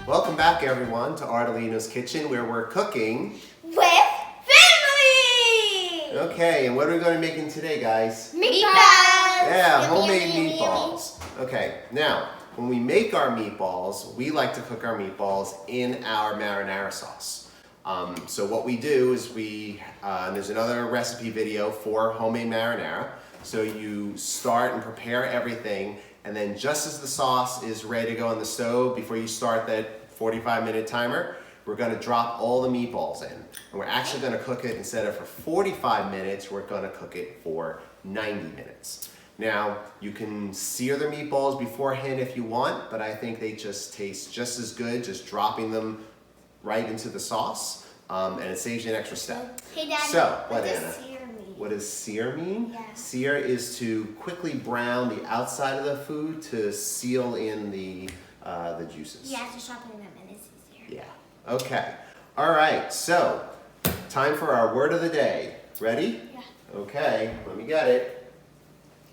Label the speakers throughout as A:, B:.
A: Welcome back, everyone, to Ardolino's Kitchen, where we're cooking
B: with family!
A: Okay, and what are we going to be making today, guys?
B: Meatballs!
A: Yeah, homemade meatballs. Okay, now, when we make our meatballs, we like to cook our meatballs in our marinara sauce. So what we do is there's another recipe video for homemade marinara. So you start and prepare everything, and then just as the sauce is ready to go on the stove, before you start that 45-minute timer, we're going to drop all the meatballs in. And we're actually going to cook it, instead of for 45 minutes, we're going to cook it for 90 minutes. Now, you can sear the meatballs beforehand if you want, but I think they just taste just as good just dropping them right into the sauce, and it saves you an extra step.
B: Hey, Daddy,
A: so,
B: what
A: Anna?
B: does sear mean?
A: What does sear mean?
B: Yeah.
A: Sear is to quickly brown the outside of the food to seal in the juices.
B: Yeah, just chopping them in is easier.
A: Yeah. Okay. All right. So, time for our word of the day. Ready?
B: Yeah.
A: Okay. Let me get it.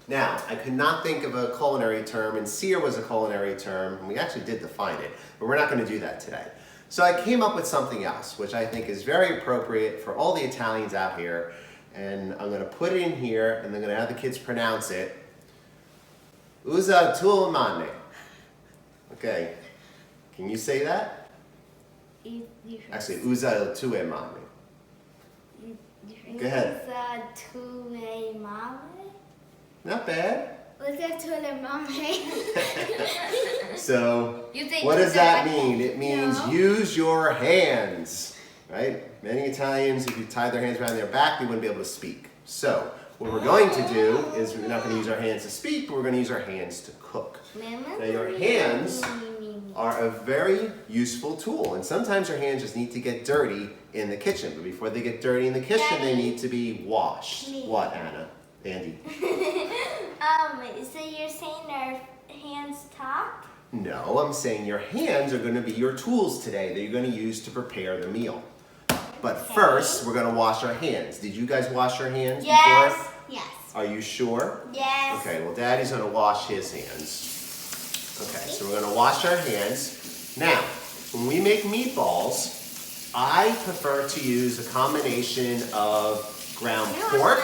A: Now, I could not think of a culinary term, and sear was a culinary term, and we actually did define it, but we're not going to do that today. So I came up with something else, which I think is very appropriate for all the Italians out here, and I'm going to put it in here, and I'm going to have the kids pronounce it. Usa tue mani. Okay, can you say that? Actually, usa tue mani. Go ahead.
B: Usa tue mani?
A: Not bad.
B: Usa tue mani.
A: So, what does that mean? It means use your hands, right? Many Italians, if you tie their hands around their back, they wouldn't be able to speak. So, what we're going to do is we're not going to use our hands to speak, but we're going to use our hands to cook. Now, your hands are a very useful tool, and sometimes your hands just need to get dirty in the kitchen. But before they get dirty in the kitchen, they need to be washed. What, Anna? Andy?
B: So you're saying our hands talk?
A: No, I'm saying your hands are going to be your tools today that you're going to use to prepare the meal. But first, we're going to wash our hands. Did you guys wash your hands before?
B: Yes.
A: Are you sure?
B: Yes.
A: Okay, well, Daddy's going to wash his hands. Okay, so we're going to wash our hands. Now, when we make meatballs, I prefer to use a combination of ground pork.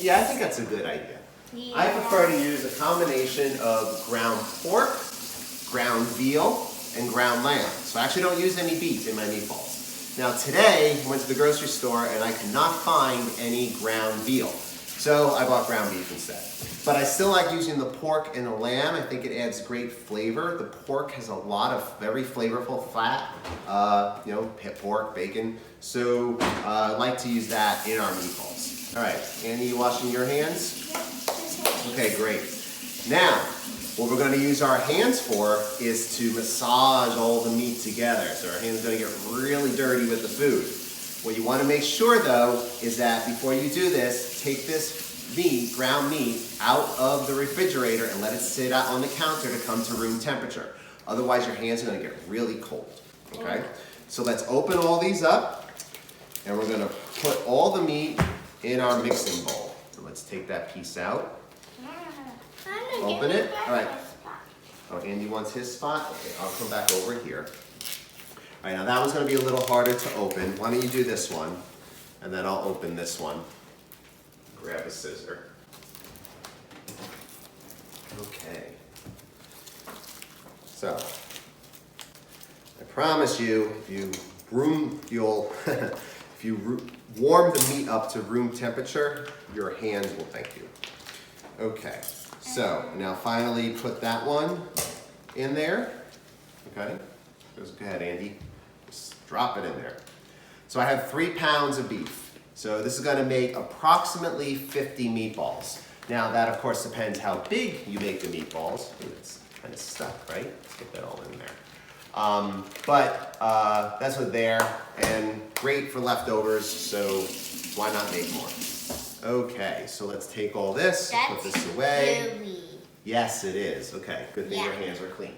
A: Yeah, I think that's a good idea.
B: Yeah.
A: I prefer to use a combination of ground pork, ground veal, and ground lamb. So I actually don't use any beef in my meatballs. Now today, I went to the grocery store and I could not find any ground veal. So I bought ground beef instead. But I still like using the pork and the lamb. I think it adds great flavor. The pork has a lot of very flavorful fat, pit pork, bacon. So I like to use that in our meatballs. All right, Andy, you washing your hands? Okay, great. Now, what we're going to use our hands for is to massage all the meat together. So our hands are going to get really dirty with the food. What you want to make sure, though, is that before you do this, take this meat, ground meat, out of the refrigerator and let it sit out on the counter to come to room temperature. Otherwise, your hands are going to get really cold. Okay? So let's open all these up, and we're going to put all the meat in our mixing bowl. So let's take that piece out. Open it. All right. Oh, Andy wants his spot? Okay, I'll come back over here. All right, now that one's going to be a little harder to open. Why don't you do this one, and then I'll open this one. Grab a scissor. Okay. So, I promise you, if you warm the meat up to room temperature, your hands will thank you. Okay. So, now finally put that one in there. Okay? Just go ahead, Andy. Just drop it in there. So I have 3 pounds of beef. So this is going to make approximately 50 meatballs. Now that, of course, depends how big you make the meatballs. Ooh, it's kind of stuck, right? Let's get that all in there. That's what's there, and great for leftovers, so why not make more? Okay, so let's take all this, put this away. Yes, it is. Okay, good thing your hands are clean.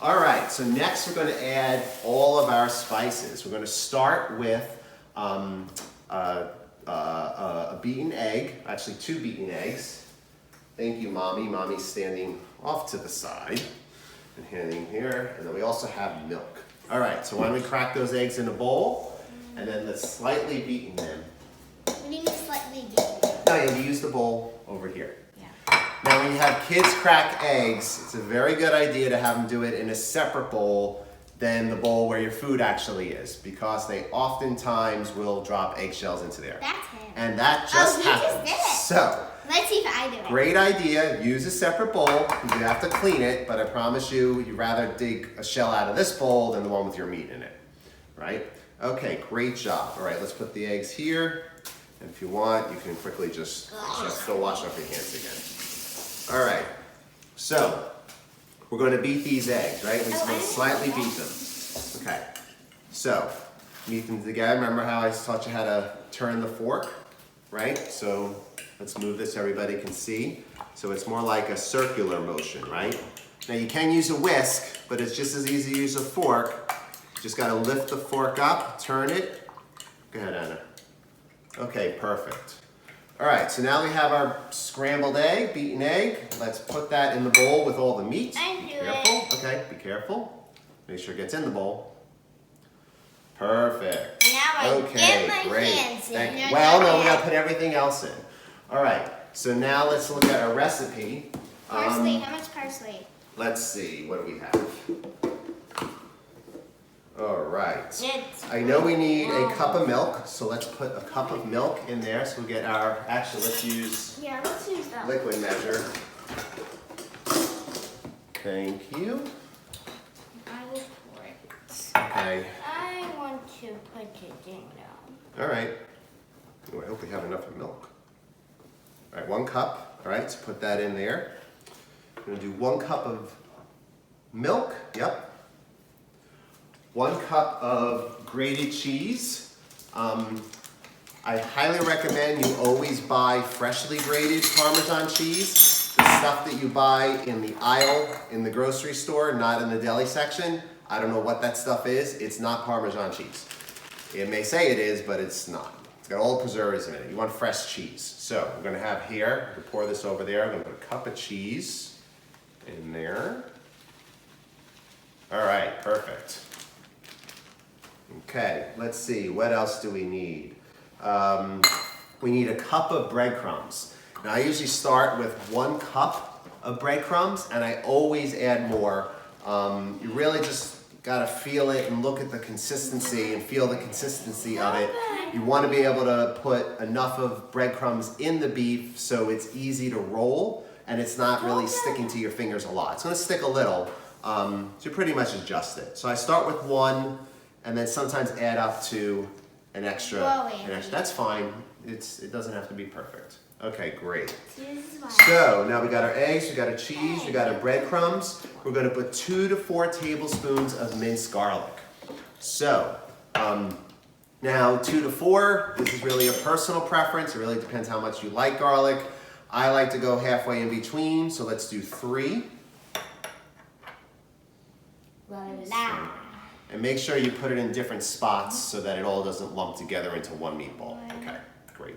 A: All right, so next we're going to add all of our spices. We're going to start with a beaten egg, actually 2 beaten eggs. Thank you, Mommy. Mommy's standing off to the side. And handing here, and then we also have milk. All right, so why don't we crack those eggs in a bowl, and then let's slightly beaten them.
B: What do you mean slightly beaten?
A: No, you use the bowl over here.
B: Yeah.
A: Now when you have kids crack eggs, it's a very good idea to have them do it in a separate bowl than the bowl where your food actually is, because they oftentimes will drop eggshells into there.
B: That's him.
A: And that just happens.
B: Just did it.
A: So,
B: let's see if I do it.
A: great idea, use a separate bowl. You have to clean it, but I promise you, you'd rather dig a shell out of this bowl than the one with your meat in it, right? Okay, great job. All right, let's put the eggs here. And if you want, you can quickly just still wash off your hands again. All right, so we're going to beat these eggs, right? We're just going to slightly beat them. Okay, so beat them together. Remember how I taught you how to turn the fork, right? So let's move this so everybody can see. So it's more like a circular motion, right? Now you can use a whisk, but it's just as easy to use a fork. You just got to lift the fork up, turn it. Go ahead, Anna. Okay, perfect. All right, so now we have our scrambled egg, beaten egg. Let's put that in the bowl with all the meat.
B: I do
A: Careful. Okay, be careful. Make sure it gets in the bowl. Perfect.
B: Now I get my
A: great.
B: hands in.
A: Well, no, we gotta put everything else in. All right, so now let's look at our recipe.
B: Parsley, how much parsley?
A: Let's see, what do we have? All right. I know we need a cup of milk, so let's put a cup of milk in there. So we'll get our, actually let's use
B: that.
A: liquid measure. Thank you.
B: I will pour it.
A: Okay.
B: I want to put it in now.
A: All right. Oh, I hope we have enough of milk. All right, 1 cup. All right, so put that in there. I'm gonna do 1 cup of milk. Yep. 1 cup of grated cheese. I highly recommend you always buy freshly grated Parmesan cheese. The stuff that you buy in the aisle in the grocery store, not in the deli section. I don't know what that stuff is. It's not Parmesan cheese. It may say it is, but it's not. It's got all the preservatives in it. You want fresh cheese. So we're gonna have here, I'm gonna pour this over there. I'm gonna put a cup of cheese in there. All right, perfect. Okay, let's see, what else do we need? We need a cup of breadcrumbs. Now I usually start with 1 cup of breadcrumbs and I always add more. You really just gotta feel it and look at the consistency and feel the consistency of it. You wanna be able to put enough of breadcrumbs in the beef so it's easy to roll and it's not really sticking to your fingers a lot. It's gonna stick a little, so you pretty much adjust it. So I start with 1, and then sometimes add up to an extra. That's fine. It doesn't have to be perfect. Okay, great. So now we got our eggs, we got our cheese, we got our breadcrumbs. We're gonna put 2 to 4 tablespoons of minced garlic. So now 2 to 4, this is really a personal preference. It really depends how much you like garlic. I like to go halfway in between, so let's do 3.
B: Voila.
A: And make sure you put it in different spots so that it all doesn't lump together into one meatball. Okay, great.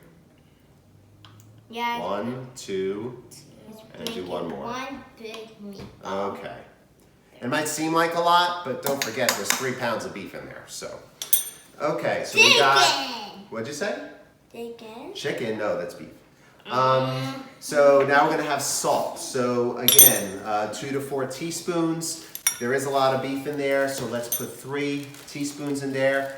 B: Yeah.
A: 1, 2, and do 1 more.
B: 1 big meatball.
A: Okay. It might seem like a lot, but don't forget there's 3 pounds of beef in there, so. Okay, so we got, what'd you say?
B: Chicken.
A: Chicken, no, that's beef. So now we're gonna have salt. So again, 2 to 4 teaspoons. There is a lot of beef in there, so let's put 3 teaspoons in there.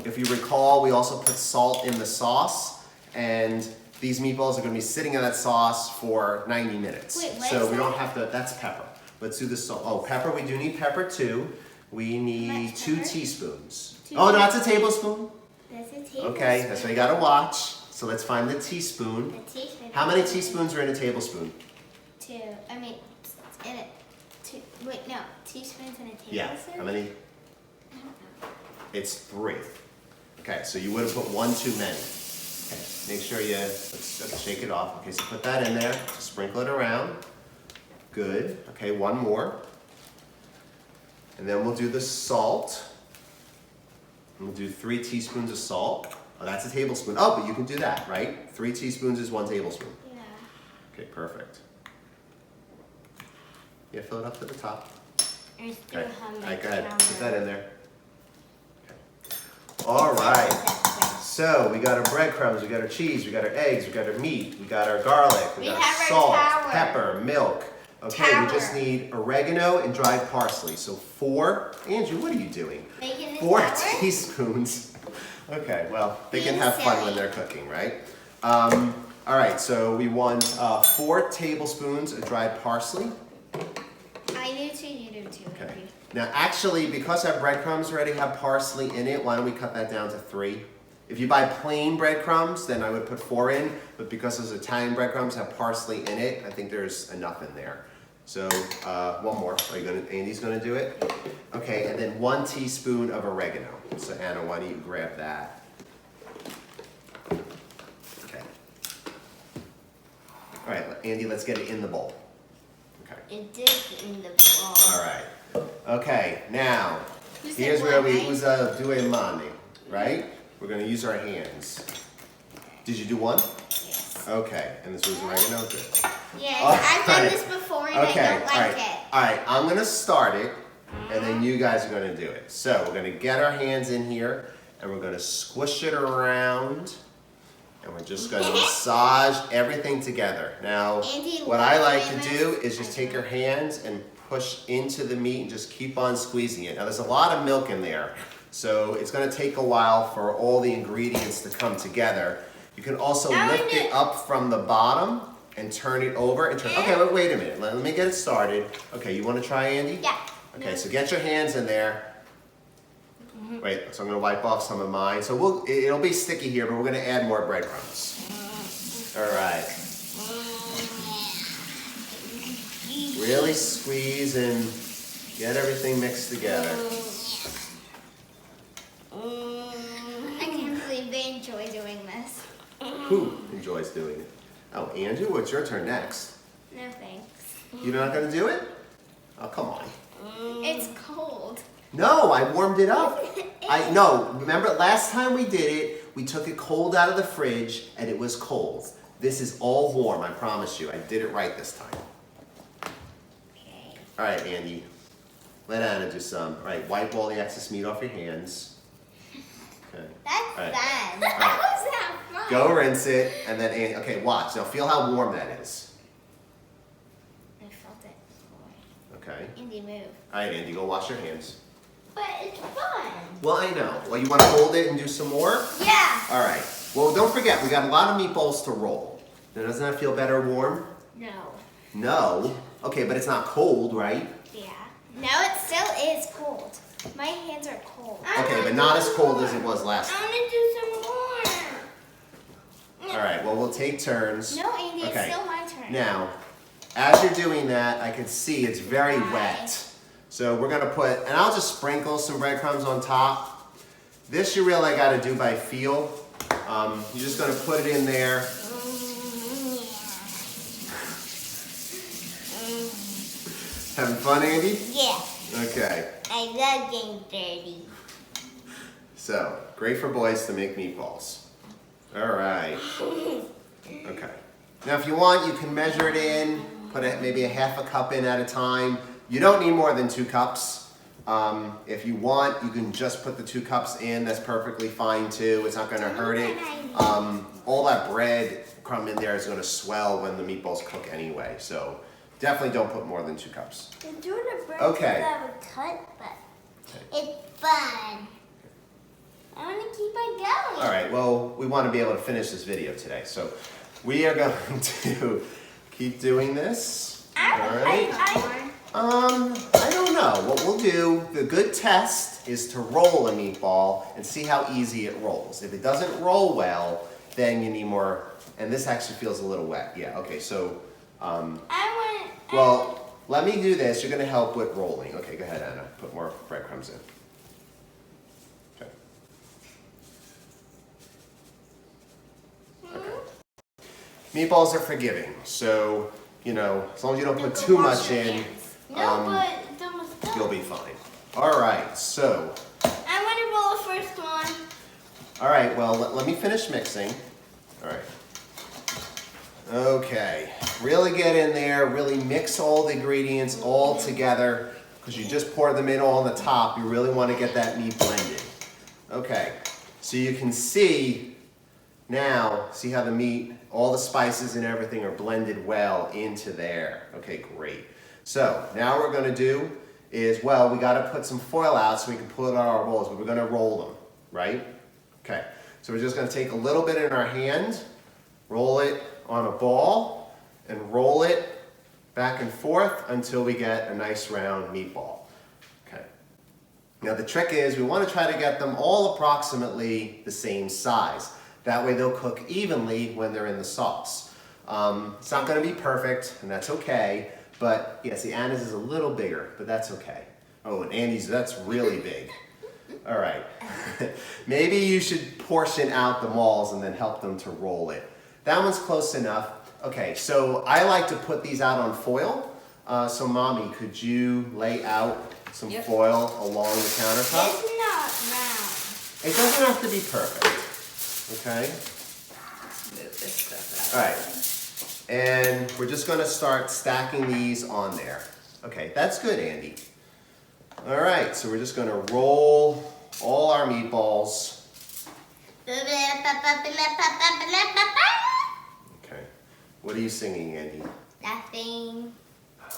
A: If you recall, we also put salt in the sauce, and these meatballs are gonna be sitting in that sauce for 90 minutes.
B: Wait, what
A: so
B: is
A: we
B: that?
A: don't have to, that's pepper. Let's do the salt. Oh, pepper, we do need pepper too. We need 2 teaspoons. Oh, no, that's a tablespoon.
B: That's a tablespoon.
A: Okay, that's what you gotta watch. So let's find the teaspoon.
B: The teaspoon.
A: How many teaspoons are in a tablespoon?
B: 2. I mean, it's in it. 2. Wait, no. Teaspoons in a tablespoon?
A: Yeah, how many?
B: I don't know.
A: It's 3. Okay, so you would have put 1 too many. Okay, make sure you, let's shake it off. Okay, so put that in there, sprinkle it around. Good, okay, 1 more. And then we'll do the salt. We'll do 3 teaspoons of salt. Oh, that's a tablespoon. Oh, but you can do that, right? 3 teaspoons is 1 tablespoon.
B: Yeah.
A: Okay, perfect. Yeah, fill it up to the top.
B: I still
A: Okay.
B: have
A: All
B: my
A: right, go ahead. Put that
B: counter.
A: in there. Okay. All right. So we got our breadcrumbs, we got our cheese, we got our eggs, we got our meat, we got our garlic, we got our
B: have our
A: salt,
B: tower.
A: pepper, milk. Okay, we just need oregano and dried parsley. So 4, Andrew, what are you doing?
B: Making this
A: 4
B: tower?
A: teaspoons. Okay, well, they can
B: Being
A: have fun when
B: silly.
A: they're cooking, right? All right, so we want 4 tablespoons of dried parsley.
B: I do too, you do too.
A: Okay. Now, actually, because our breadcrumbs already have parsley in it, why don't we cut that down to 3? If you buy plain breadcrumbs, then I would put 4 in, but because those Italian breadcrumbs have parsley in it, I think there's enough in there. So, one more. Andy's gonna do it? Okay, and then 1 teaspoon of oregano. So Anna, why don't you grab that? Okay. All right, Andy, let's get it in the bowl. Okay.
B: It is in the bowl.
A: All right. Okay, now,
B: You said
A: here's where
B: one,
A: we
B: right?
A: usa due mani, right? We're gonna use our hands. Did you do 1?
B: Yes.
A: Okay, and this was oregano, good.
B: Yes,
A: All
B: I've done
A: right.
B: this before and
A: Okay,
B: I don't
A: all
B: like
A: right.
B: it.
A: All right, I'm gonna start it, and then you guys are gonna do it. So we're gonna get our hands in here, and we're gonna squish it around, and we're just gonna massage everything together. Now,
B: Andy,
A: what I like
B: doing
A: to
B: this?
A: do is just take your hands and push into the meat and just keep on squeezing it. Now, there's a lot of milk in there, so it's gonna take a while for all the ingredients to come together. You can also lift it up from the bottom and turn it over and turn. Okay, wait a minute. Let me get it started. Okay, you want to try, Andy?
B: Yeah.
A: Okay, so get your hands in there. Wait, so I'm gonna wipe off some of mine. So it'll be sticky here, but we're gonna add more breadcrumbs. All right. Really squeeze and get everything mixed together.
B: I can't believe they enjoy doing this.
A: Who enjoys doing it? Oh, Andrew, it's your turn next.
B: No thanks.
A: You're not gonna do it? Oh, come on.
B: It's cold.
A: No, I warmed it up. Remember last time we did it, we took it cold out of the fridge and it was cold. This is all warm, I promise you. I did it right this time.
B: Okay.
A: All right, Andy. Let Anna do some. All right, wipe all the excess meat off your hands. Okay.
B: That's
A: All right.
B: fun.
A: right.
B: How was that fun?
A: Go rinse it, and then Andy, okay, watch. Now feel how warm that is.
B: I felt it before.
A: Okay.
B: Andy, move.
A: All right, Andy, go wash your hands.
B: But it's fun.
A: Well, I know. Well, you want to hold it and do some more?
B: Yeah.
A: All right. Well, don't forget, we got a lot of meatballs to roll. Now, doesn't that feel better warm?
B: No.
A: No. Okay, but it's not cold, right?
B: Yeah. No, it still is cold. My hands are cold.
A: Okay, but not as cold as it was last
B: I
A: time.
B: want to do some more.
A: All right, well, we'll take turns.
B: No, Andy,
A: Okay.
B: it's still my turn.
A: Now, as you're doing that, I can see it's very wet. So we're gonna put, and I'll just sprinkle some breadcrumbs on top. This you really gotta do by feel. You're just gonna put it in there. Having fun, Andy?
B: Yeah.
A: Okay.
B: I love getting dirty.
A: So, great for boys to make meatballs. All right. Okay. Now, if you want, you can measure it in, put maybe a half a cup in at a time. You don't need more than 2 cups. If you want, you can just put the 2 cups in. That's perfectly fine too. It's not going to hurt it. All that bread crumb in there is going to swell when the meatballs cook anyway. So definitely don't put more than 2 cups.
B: They're doing a bread
A: Okay.
B: that would cut, but it's fun. I want to keep on going.
A: All right, well, we want to be able to finish this video today. So we are going to keep doing this. All right. I don't know. What we'll do, the good test is to roll a meatball and see how easy it rolls. If it doesn't roll well, then you need more, and this actually feels a little wet. Yeah, okay, so, well, let me do this. You're gonna help with rolling. Okay, go ahead, Anna. Put more breadcrumbs in. Okay. Okay. Meatballs are forgiving, so, you know, as long as you don't put too much in,
B: but it's almost done.
A: you'll be fine. All right, so,
B: I want to roll the first one.
A: all right, well, let me finish mixing. All right. Okay, really get in there, really mix all the ingredients all together, because you just pour them in all on the top. You really want to get that meat blended. Okay, so you can see now, see how the meat, all the spices and everything are blended well into there. Okay, great. So now what we're going to do is, well, we got to put some foil out so we can put it on our bowls, but we're going to roll them, right? Okay, so we're just going to take a little bit in our hand, roll it on a ball, and roll it back and forth until we get a nice round meatball. Okay. Now the trick is we want to try to get them all approximately the same size. That way they'll cook evenly when they're in the sauce. It's not going to be perfect, and that's okay. But yeah, see, Anna's is a little bigger, but that's okay. Oh, and Andy's, that's really big. All right. Maybe you should portion out the malls and then help them to roll it. That one's close enough. Okay, so I like to put these out on foil. So Mommy, could you lay out some foil along the countertop?
B: It's not round.
A: It doesn't have to be perfect. Okay?
C: Move this stuff out.
A: All right. And we're just going to start stacking these on there. Okay, that's good, Andy. All right, so we're just going to roll all our meatballs. Okay. What are you singing, Andy?
B: Nothing.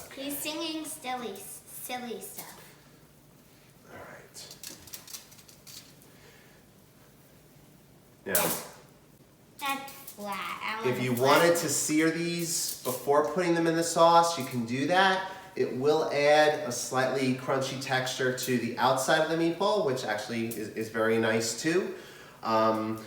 A: Okay.
B: He's singing silly stuff.
A: All right. Now,
B: That's flat.
A: if you wanted to sear these before putting them in the sauce, you can do that. It will add a slightly crunchy texture to the outside of the meatball, which actually is very nice too. And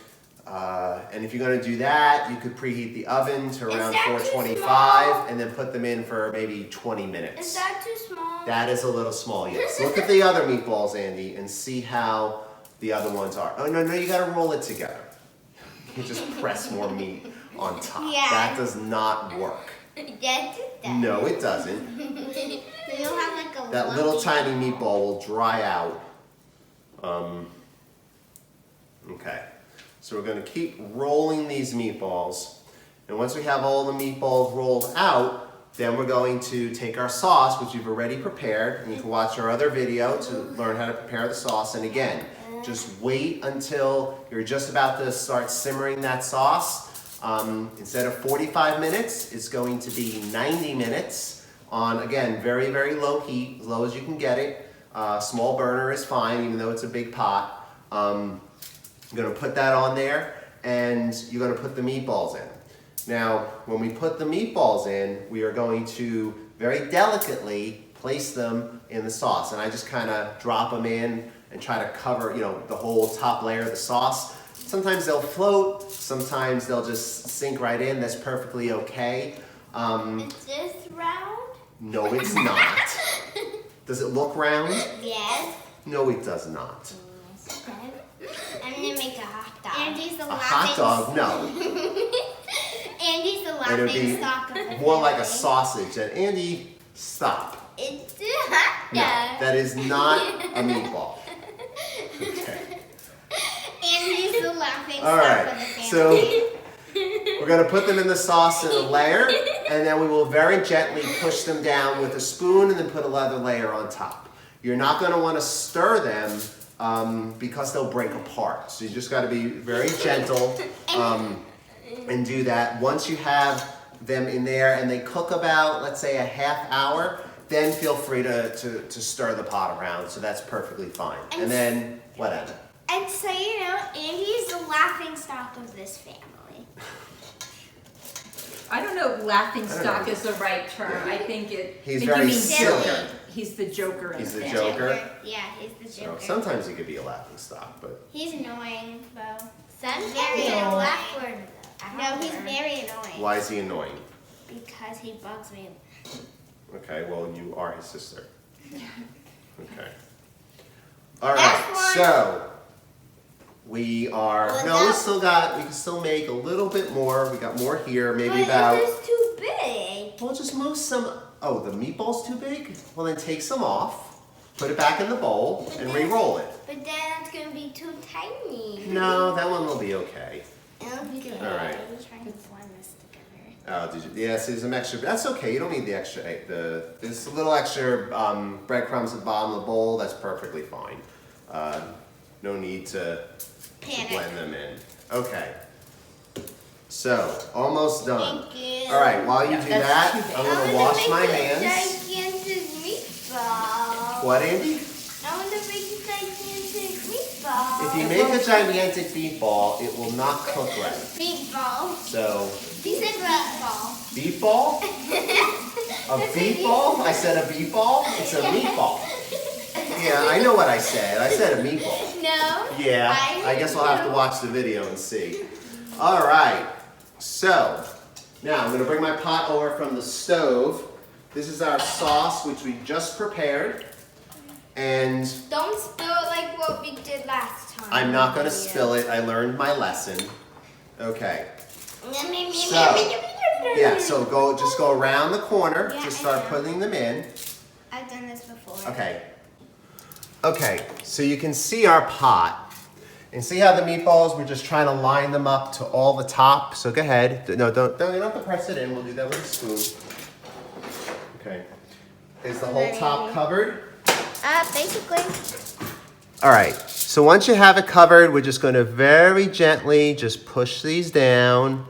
A: if you're going to do that, you could preheat the oven to around 425 and then put them in for maybe 20 minutes.
B: Is that too small?
A: That is a little small, yes. Look at the other meatballs, Andy, and see how the other ones are. Oh, no, you got to roll it together. You just press more meat on top.
B: Yeah.
A: That does not work.
B: Yes, it does.
A: No, it doesn't.
B: You'll have like a
A: That little tiny meatball will dry out. Okay, so we're going to keep rolling these meatballs. And once we have all the meatballs rolled out, then we're going to take our sauce, which we've already prepared. And you can watch our other video to learn how to prepare the sauce. And again, just wait until you're just about to start simmering that sauce. Instead of 45 minutes, it's going to be 90 minutes on, again, very, very low heat, as low as you can get it. Small burner is fine, even though it's a big pot. You're going to put that on there, and you're going to put the meatballs in. Now, when we put the meatballs in, we are going to very delicately place them in the sauce. And I just kind of drop them in and try to cover, the whole top layer of the sauce. Sometimes they'll float, sometimes they'll just sink right in. That's perfectly okay.
B: Is this round?
A: No, it's not. Does it look round?
B: Yes.
A: No, it does not.
B: Okay. I'm gonna make a hot dog. Andy's the
A: A hot dog? No.
B: Andy's the
A: It'll
B: laughing
A: be
B: stock of the
A: more like a
B: family.
A: sausage. And Andy, stop.
B: It's a hot
A: No,
B: dog.
A: that is not a meatball. Okay.
B: Andy's the laughing
A: All
B: stock
A: right,
B: of the family.
A: so we're going to put them in the sauce in a layer, and then we will very gently push them down with a spoon and then put another layer on top. You're not going to want to stir them because they'll break apart. So you just got to be very gentle and do that. Once you have them in there and they cook about, let's say, a half hour, then feel free to stir the pot around. So that's perfectly fine. And then, whatever.
B: And so you know, Andy's the laughing stock of this family.
C: I don't know if laughing
A: I don't
C: stock
A: know.
C: is the right term. I think it.
A: He's
C: I think
A: very
C: you mean
A: silly.
C: joker. He's the joker. in
A: He's the
C: family.
A: joker.
B: Yeah, he's the
A: So
B: joker.
A: sometimes he could be a laughing stock, but
B: He's annoying, though. Very annoying. No, he's very annoying.
A: why is he annoying?
B: Because he bugs me.
A: Okay, well, you are his sister. Okay. All
B: That's
A: right,
B: one.
A: so we are,
B: Well,
A: no, we can still make a little bit more. We got more here, maybe about,
B: But it's too big.
A: we'll just move some, oh, the meatball's too big? Well, then take some off, put it back in the bowl, and re-roll it.
B: But then it's gonna be too tiny.
A: No, that one will be okay.
B: It'll be good.
A: All right.
B: I'm trying to blend this together.
A: Oh, did you? Yeah, see, there's some extra. That's okay. You don't need the extra egg. There's a little extra breadcrumbs at the bottom of the bowl. That's perfectly fine. No need to blend them in. Okay. So, almost done.
B: Thank you.
A: All right, while you do
C: that's
A: that,
C: too big.
A: I'm going to wash my hands.
B: Gigantic meatball.
A: What, Andy?
B: I want to make a gigantic meatball.
A: If you make a gigantic meatball, it will not cook right.
B: Meatball.
A: So,
B: He said meatball.
A: beef ball? A beef ball? I said a beef ball? It's a meatball. Yeah, I know what I said. I said a meatball.
B: No.
A: Yeah, I guess I'll have to watch the video and see. All right, so now I'm going to bring my pot over from the stove. This is our sauce, which we just prepared. And
B: Don't spill it like what we did last time.
A: I'm not going to spill it. I learned my lesson. Okay. So, yeah, so just go around the corner
B: Yeah,
A: to
B: I
A: start
B: know.
A: putting them in.
B: I've done this before.
A: Okay. Okay, so you can see our pot. And see how the meatballs, we're just trying to line them up to all the top. So go ahead. No, you don't have to press it in. We'll do that with a spoon. Okay. Is the whole top covered?
B: Basically.
A: All right. So once you have it covered, we're just going to very gently just push these down.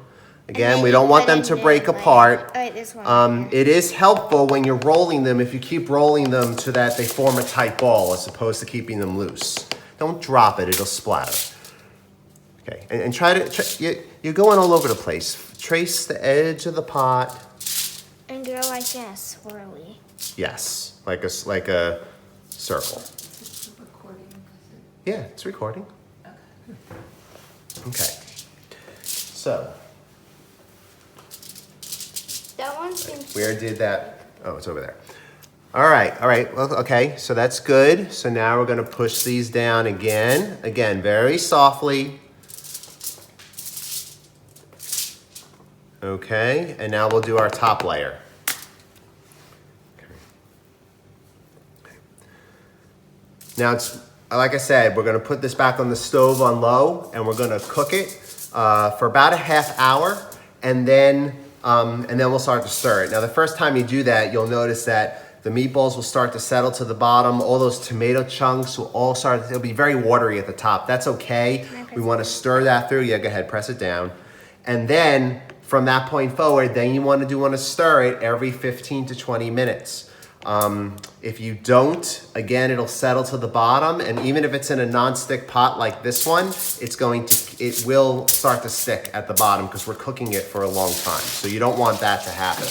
A: Again, we don't want them to break apart.
B: All right, this one.
A: It is helpful when you're rolling them if you keep rolling them so that they form a tight ball as opposed to keeping them loose. Don't drop it, it'll splatter. Okay, and try to, you're going all over the place. Trace the edge of the pot.
B: And go like this, swirly.
A: Yes, like a circle.
C: Is it recording?
A: Yeah, it's recording. Okay, so.
B: That one seems.
A: Where did that, oh, it's over there. All right, well, okay, so that's good. So now we're gonna push these down again. Again, very softly. Okay, and now we'll do our top layer. Okay. Now it's, like I said, we're gonna put this back on the stove on low and we're gonna cook it for about a half hour and then we'll start to stir it. Now the first time you do that, you'll notice that the meatballs will start to settle to the bottom. All those tomato chunks will all start, it'll be very watery at the top. That's okay. We want to stir that through. Yeah, go ahead, press it down. And then from that point forward, then you want to stir it every 15 to 20 minutes. If you don't, again, it'll settle to the bottom. And even if it's in a non-stick pot like this one, it will start to stick at the bottom because we're cooking it for a long time. So you don't want that to happen.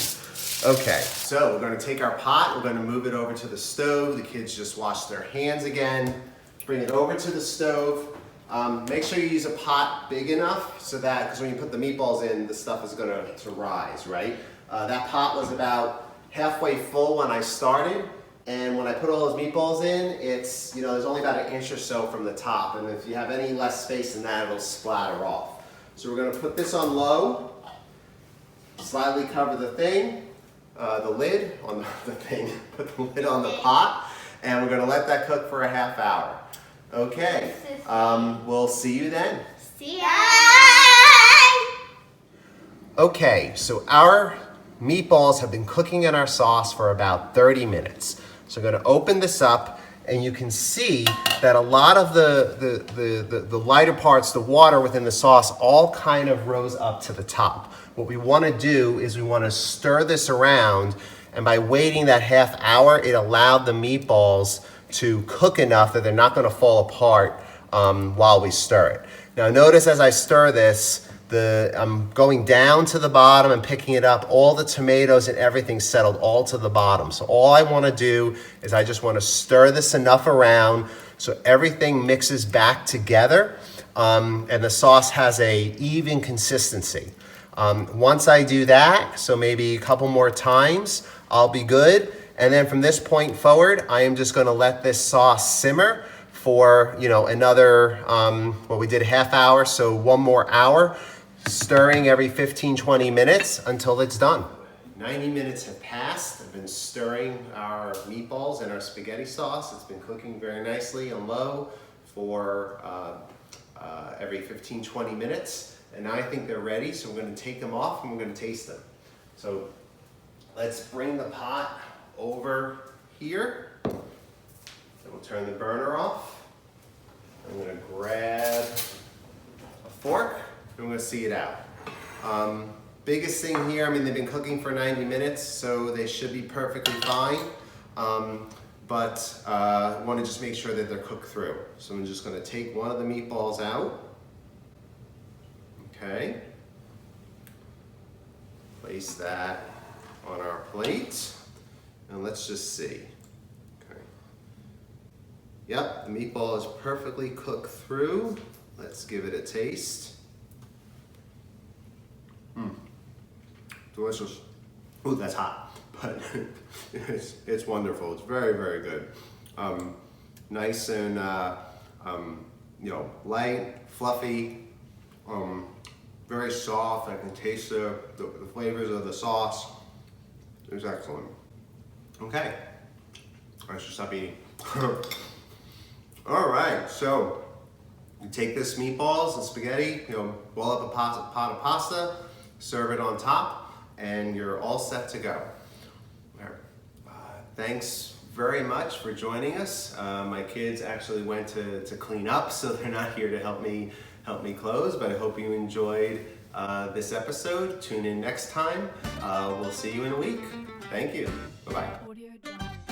A: Okay, so we're gonna take our pot, we're gonna move it over to the stove. The kids just wash their hands again. Bring it over to the stove. Make sure you use a pot big enough so that, because when you put the meatballs in, the stuff is gonna rise, right? That pot was about halfway full when I started, and when I put all those meatballs in, it's, there's only about an inch or so from the top, and if you have any less space than that, it'll splatter off. So we're gonna put this on low, slightly cover the thing. The lid on the thing, put the lid on the pot, and we're gonna let that cook for a half hour. Okay, we'll see you then.
B: See ya!
A: Okay, so our meatballs have been cooking in our sauce for about 30 minutes. So I'm gonna open this up, and you can see that a lot of the lighter parts, the water within the sauce, all kind of rose up to the top. What we want to do is we want to stir this around, and by waiting that half hour, it allowed the meatballs to cook enough that they're not going to fall apart while we stir it. Now notice as I stir this, I'm going down to the bottom and picking it up. All the tomatoes and everything settled all to the bottom. So all I want to do is I just want to stir this enough around so everything mixes back together and the sauce has a even consistency. Once I do that, so maybe a couple more times, I'll be good. And then from this point forward, I am just gonna let this sauce simmer for, another, we did a half hour, so 1 more hour, stirring every 15, 20 minutes until it's done. 90 minutes have passed. I've been stirring our meatballs and our spaghetti sauce. It's been cooking very nicely on low for every 15, 20 minutes. And now I think they're ready, so we're gonna take them off and we're gonna taste them. So let's bring the pot over here. Then we'll turn the burner off. I'm gonna grab a fork and I'm gonna see it out. Biggest thing here, I mean, they've been cooking for 90 minutes, so they should be perfectly fine. But I want to just make sure that they're cooked through. So I'm just going to take one of the meatballs out. Okay. Place that on our plate. And let's just see. Okay. Yep, the meatball is perfectly cooked through. Let's give it a taste. Delicious. Ooh, that's hot, but it's wonderful. It's very, very good. Nice and you know, light, fluffy, very soft. I can taste the flavors of the sauce. It's excellent. Okay, I should stop eating. All right, so you take this meatballs and spaghetti, you know, boil up a pot of pasta, serve it on top, and you're all set to go. Thanks very much for joining us. My kids actually went to clean up, so they're not here to help me close, but I hope you enjoyed this episode. Tune in next time. We'll see you in a week. Thank you. Bye-bye.